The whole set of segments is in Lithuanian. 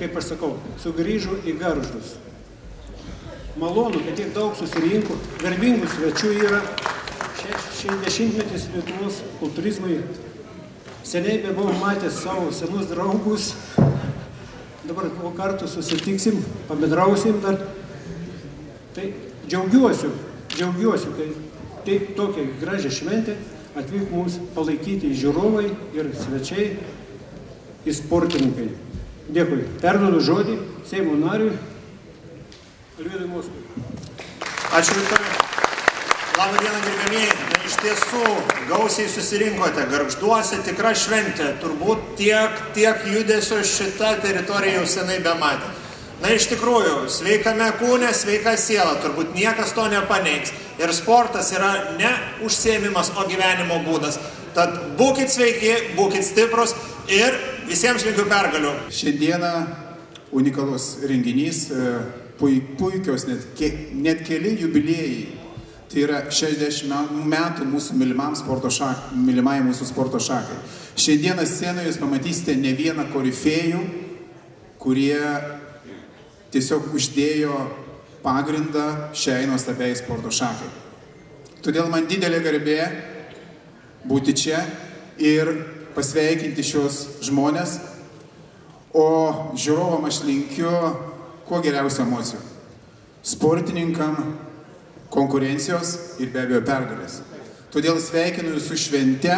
kaip aš sakau, sugrįžo į Gargždus. Malonu, kad tiek daug susirinko, garbingų svečių yra. 60-metis Lietuvos kultūrizmui. Seniai bebuvau matęs savo senus draugus. Dabar po kartu susitiksim, pabendrausim dar. Tai džiaugiuosi, kai taip tokia gražią šventę atvyko mums palaikyti žiūrovai ir svečiai, ir sportininkai. Dėkui. Perduodu žodį Seimo nariui Alvydui Mockui. Ačiū, Viktorai. Labą dieną, gerbėmiai. Iš tiesų, gausiai susirinkote. Gargžduose tikra šventė. Turbūt tiek judesio šita teritorija jau senai bematė. Na, iš tikrųjų, sveikame kūne, sveika siela. Turbūt niekas to nepaneigs. Ir sportas yra ne užsiėmimas, o gyvenimo būdas. Tad būkit sveiki, būkit stiprus ir visiems linkiu pergalių. Šiandieną unikalus renginys, puikios net keli jubiliejai. Tai yra 60 metų mūsų mylimai mūsų sporto šakai. Šiandieną scenoje jūs pamatysite ne vieną korifėjų, kurie tiesiog uždėjo pagrindą šiai nuostabiai sporto šakai. Todėl man didelė garbė būti čia ir pasveikinti šios žmonės, o žiūrovam aš linkiu kuo geriausių emocijų. Sportininkam konkurencijos ir be abejo pergalės. Todėl sveikinu jūsų švente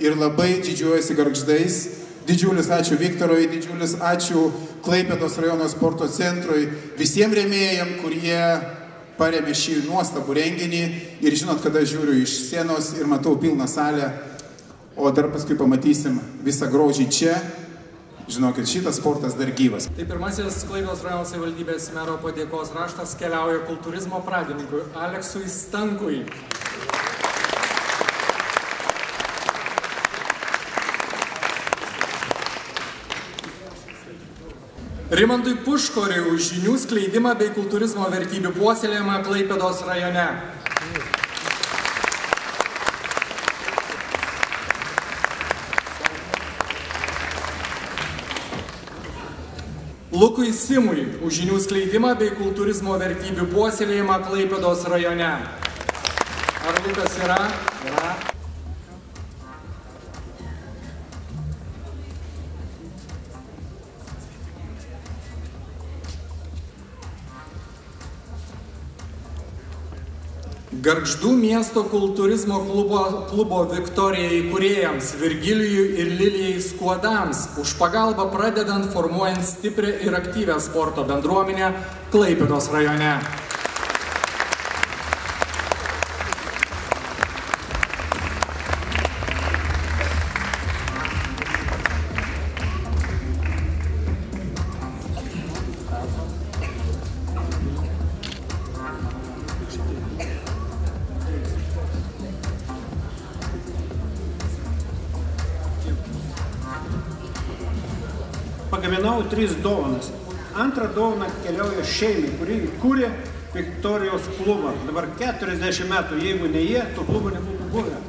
ir labai didžiuojasi Gargždais. Didžiulis ačiū Viktorui, didžiulis ačiū Klaipėdos rajono sporto centrui, visiems rėmėjams, kurie paremė šį nuostabų renginį. Ir žinot, kada žiūriu iš scenos ir matau pilną salę, o dar paskui pamatysim visą grožį čia. Žinokit, šitas sportas dar gyvas. Tai pirmasis Klaipėdos rajono savivaldybės mero padėkos raštas keliauja kultūrizmo pradininkui Aleksui Stankui. Rimantui Puškoriui už žinių skleidimą bei kultūrizmo vertybių puoselėjimą Klaipėdos rajone. Lukui Simui už žinių skleidimą bei kultūrizmo vertybių puoselėjimą Klaipėdos rajone. Ar Lukas yra? Yra. Gargždų miesto kultūrizmo klubo Viktorija įkūrėjams Virgilijui ir Lilijai Skuodams už pagalbą pradedant formuojant stiprią ir aktyvią sporto bendruomenę Klaipėdos rajone. Pagaminau 3 dovanas. Antrą dovaną keliauja šeimai, kuri kūrė Viktorijos klubą. Dabar 40 metų, jeigu ne jie, to klubo nebūtų buvę.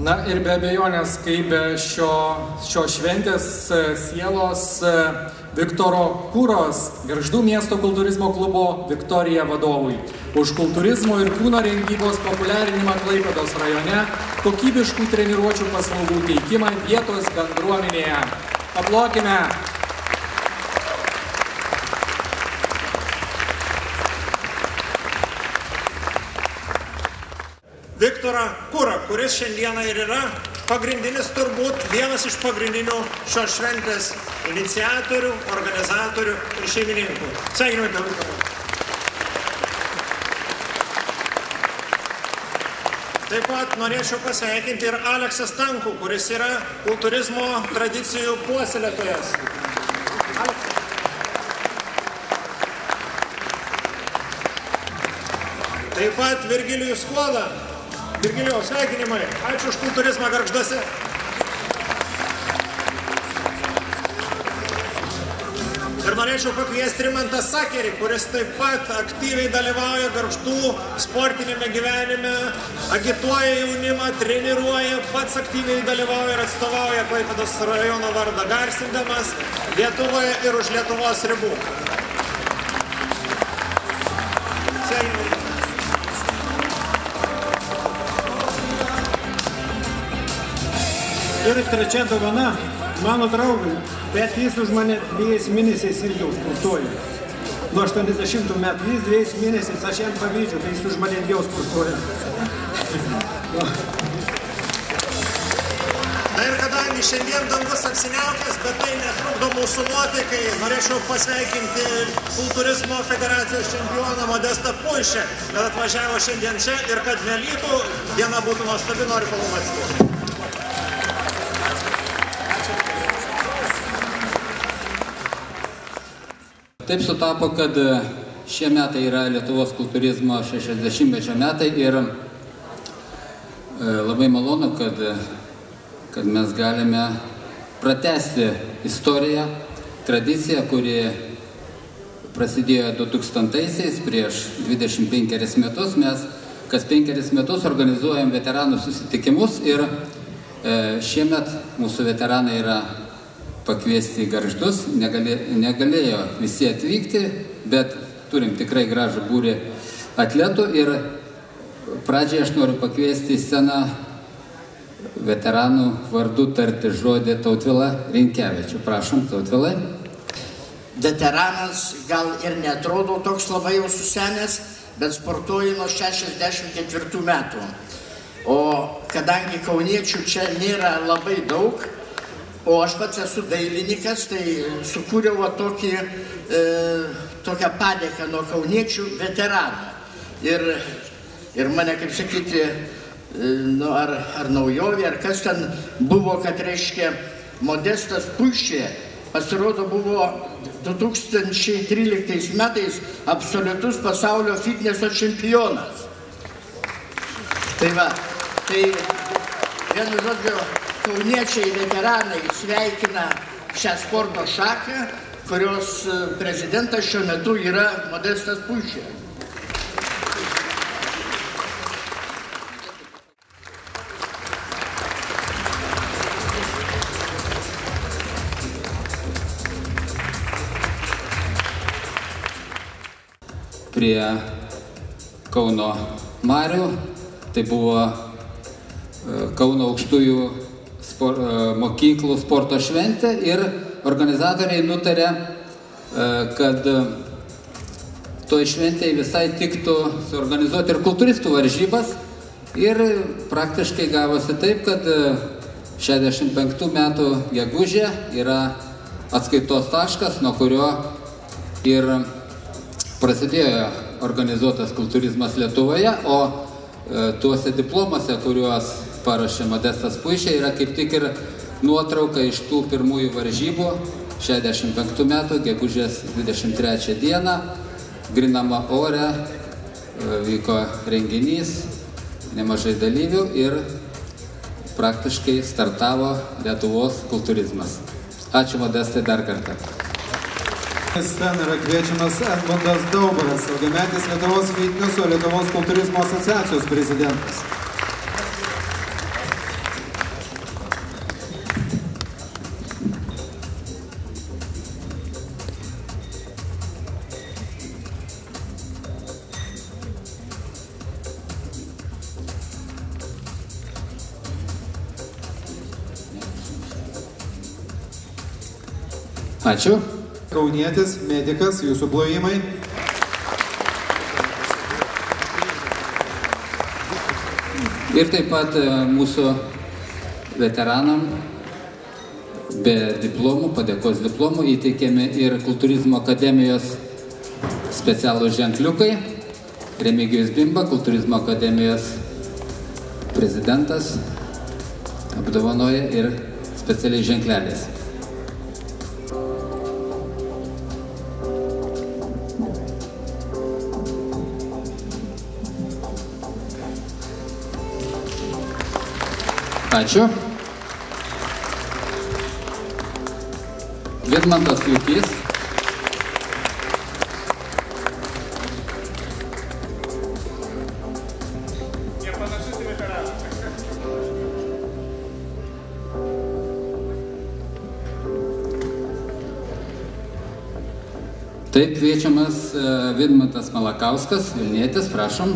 Na ir be abejonės, kaip be šio šventės sielos Viktoro Kūros, Gargždų miesto kultūrizmo klubo Viktorija vadovui. Už kultūrizmo ir kūno rengybos populiarinimą Klaipėdos rajone, kokybiškų treniruočių paslaugų teikimą vietos bendruomenėje. Aplokime! Viktorą Kūrą, kuris šiandieną ir yra pagrindinis, turbūt vienas iš pagrindinių šios šventės iniciatorių, organizatorių ir šeimininkų. Sveikinimai, Viktorą. Taip pat norėčiau pasveikinti ir Aleksą Stankų, kuris yra kultūrizmo tradicijų puoselėtojas. Taip pat Virgilijų Skuodą. Virgilijau, sveikinimai. Ačiū už kultūrizmą Gargžduose. Ir norėčiau pakviesti Rimantą Sakerį, kuris taip pat aktyviai dalyvauja Gargždų sportinėme gyvenime, agituoja jaunimą, treniruoja, pats aktyviai dalyvauja ir atstovauja Klaipėdos rajono vardą garsindamas Lietuvoje ir už Lietuvos ribų. Ir trečia dovana mano draugui, bet jis už mane 2 mėnesiais ilgiau sportuoja. Nuo 80 metų jis 2 mėnesiais, aš jam pavydžiu, tai jis už mane ilgiau sportuoja. Na ir kadangi šiandien dangus apsiniaukęs, bet tai netrukdo mūsų nuotaikai, norėčiau pasveikinti Kultūrizmo federacijos čempioną Modestą Puišę, kad atvažiavo šiandien čia ir kad nelytų, diena būtų nuostabi, noriu palumati. Taip sutapo, kad šie metai yra Lietuvos kultūrizmo 60-mečio metai ir labai malonu, kad mes galime pratęsti istoriją, tradiciją, kuri prasidėjo 2000-aisiais, prieš 25 metus. Mes kas 5 metus organizuojam veteranų susitikimus ir šiemet mūsų veteranai yra pakviesti į Gargždus, negalėjo visi atvykti, bet turim tikrai gražų būrį atletų ir pradžiai aš noriu pakviesti į sceną veteranų vardu tarti žodį Tautvilą Rinkevičių. Prašom, Tautvilai. Veteranas gal ir netrodo toks labai jau susenęs, bet sportuoju nuo 64 metų. O kadangi kauniečių čia nėra labai daug, o aš pats esu dailininkas, tai sukūriau tokią padėką nuo kauniečių veteranų. Ir mane, kaip sakyti, ar naujovė, ar kas ten buvo, kad reiškia Modestas Puišė, pasirodo buvo 2013 metais absoliutus pasaulio fitneso čempionas. Tai va, tai vienu žodžiu, kauniečiai veteranai sveikina šią sporto šaką, kurios prezidentas šiuo metu yra Modestas Puišė. Prie Kauno marių, tai buvo Kauno aukštųjų mokyklų sporto šventė ir organizatoriai nutarė, kad toj šventėje visai tiktų suorganizuoti ir kultūristų varžybas ir praktiškai gavosi taip, kad 65 metų gegužė yra atskaitos taškas, nuo kurio ir prasidėjo organizuotas kultūrizmas Lietuvoje, o tuose diplomuose, kuriuos parašė Modestas Puišė, yra kaip tik ir nuotrauka iš tų pirmųjų varžybų 65 metų, gegužės 23 dieną, Gryname ore vyko renginys, nemažai dalyvių ir praktiškai startavo Lietuvos kultūrizmas. Ačiū Modestai dar kartą. Ten yra kviečiamas Edmundas Daubaras, ilgametis Lietuvos fitneso Lietuvos kultūrizmo asociacijos prezidentas. Ačiū. Kaunietis, medikas, jūsų plojimai. Ir taip pat mūsų veteranam be diplomų, padėkos diplomų įteikėme ir Kultūrizmo akademijos specialūs ženkliukai. Remigijus Bimba, Kultūrizmo akademijos prezidentas, apdovanoja ir specialiais ženkleliais. Ačiū. Vidmantas Liukys, Taip, kviečiamas Vidmantas Malakauskas, Vilnietis, prašom.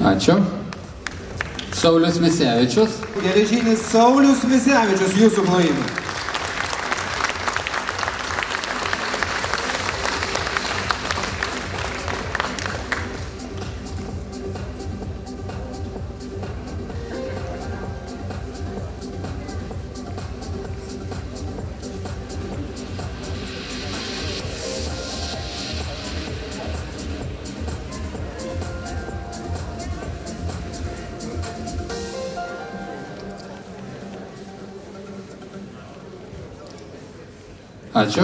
Ačiū. Saulius Misevičius. Geležinis Saulius Misevičius, jūsų plojimai. Ačiū.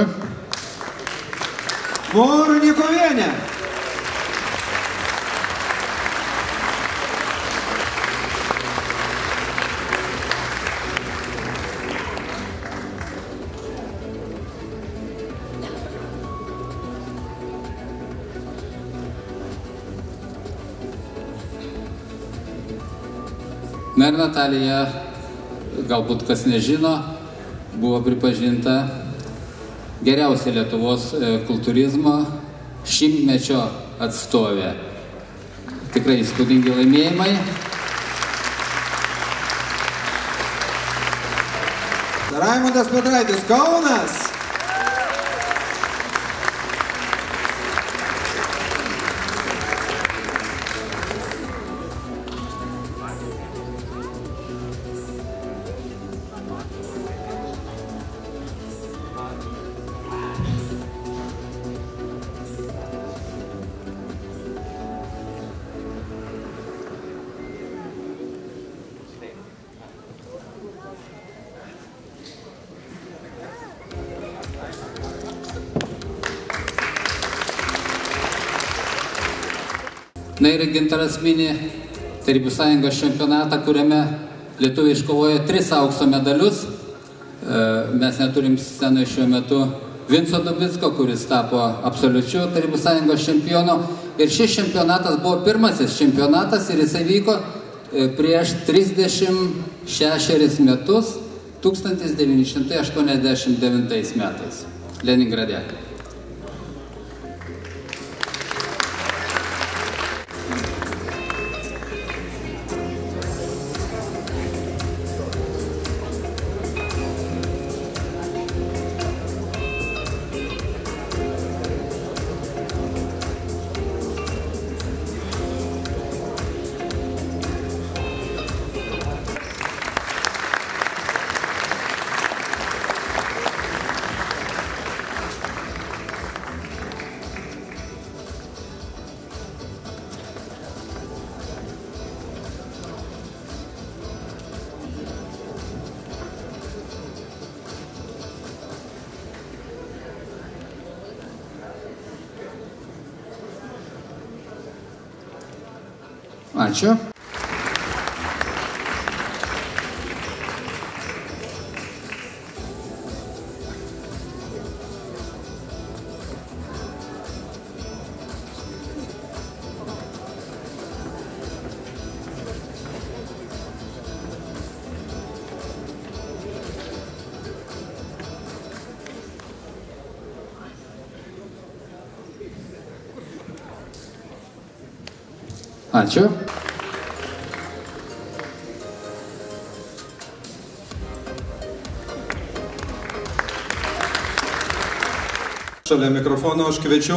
Vornikovienė. Na ir Natalija, galbūt kas nežino, buvo pripažinta geriausia Lietuvos kultūrizmo šimtmečio atstovė. Tikrai įspūdingi laimėjimai. Raimundas Petraitis, Kaunas. Na ir Gintaras mini Tarybų Sąjungos čempionatą, kuriame lietuviai iškovojo 3 aukso medalius. Mes neturim scenoje šiuo metu Vinco Dubicko, kuris tapo absoliučiu Tarybų Sąjungos čempionu. Ir šis čempionatas buvo pirmasis čempionatas ir jisai vyko prieš 36 metus, 1989 metais, Leningrade. Ačiū. Ačiū. Šalia mikrofono aš kviečiu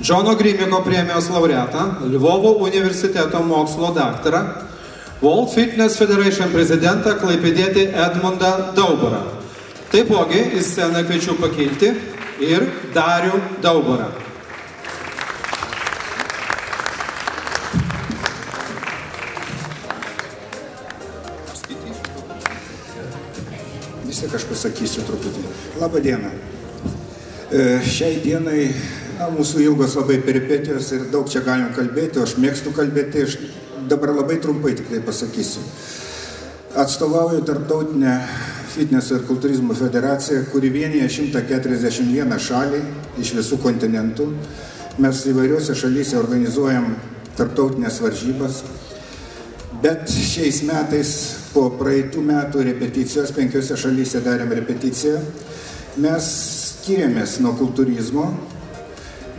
Džono Grimiko premijos laureatą, Lvovo universiteto mokslo daktarą, World Fitness Federation prezidentą klaipėdietį Edmundą Daubarą. Taipogi į sceną kviečiu pakilti ir Darių Daubarą. Vis tiek aš pasakysiu truputį. Labą dieną. Šiai dienai mūsų ilgos labai peripetijos ir daug čia galim kalbėti, aš mėgstu kalbėti, aš dabar labai trumpai tik tai pasakysiu. Atstovauju tarptautinę fitneso ir kultūrizmo federacija, kuri vienyje 141 šalį iš visų kontinentų. Mes įvairiuose šalyse organizuojam tarptautinės varžybas, bet šiais metais po praeitų metų repeticijos 5 šalyse darėm repeticiją. Mes skiriamės nuo kultūrizmo.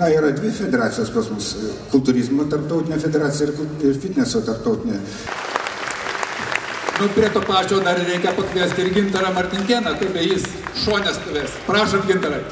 Na, yra 2 federacijos pas mus - kultūrizmo tarptautinė federacija ir fitneso tarptautinė. Nu, prie to pačio dar reikia pakviesti ir Gintarą Martinkėną, kaip jis šonės stovės. Prašom, Gintarai.